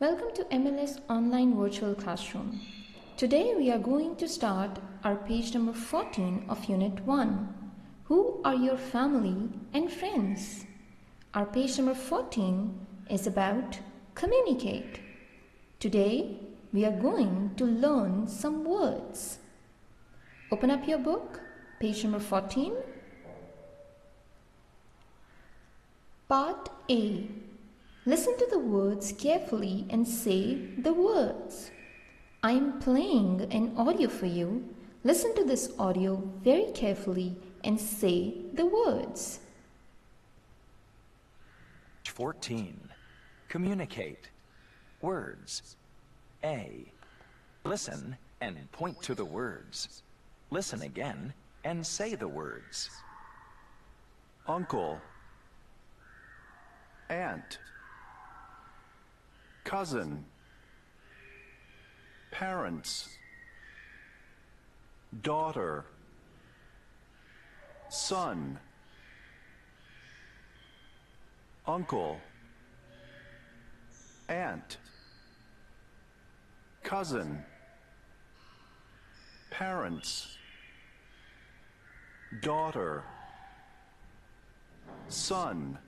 Welcome to MLS Online Virtual Classroom. Today we are going to start our page number 14 of Unit 1. Who are your family and friends? Our page number 14 is about communicate. Today we are going to learn some words. Open up your book, page number 14. Part A. Listen to the words carefully and say the words. I am playing an audio for you. Listen to this audio very carefully and say the words. 14. Communicate. Words. A. Listen and point to the words. Listen again and say the words. Uncle, aunt, cousin, parents, daughter, son, uncle, aunt, cousin, parents, daughter, son.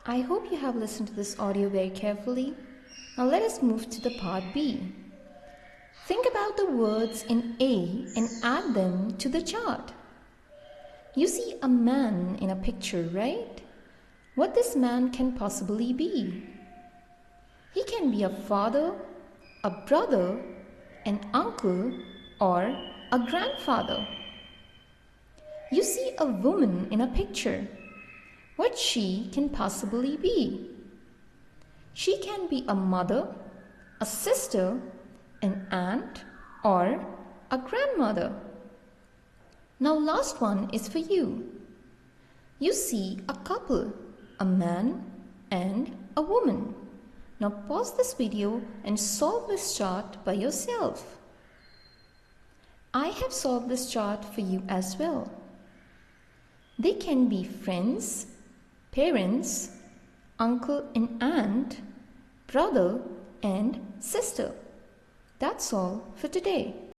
I hope you have listened to this audio very carefully. Now let us move to the part B. Think about the words in A and add them to the chart. You see a man in a picture, right? What this man can possibly be? He can be a father, a brother, an uncle, or a grandfather. You see a woman in a picture. What she can possibly be? She can be a mother, a sister, an aunt, or a grandmother. Now last one is for you. You see a couple, a man and a woman. Now pause this video and solve this chart by yourself. I have solved this chart for you as well. They can be friends, parents, uncle and aunt, brother and sister. That's all for today.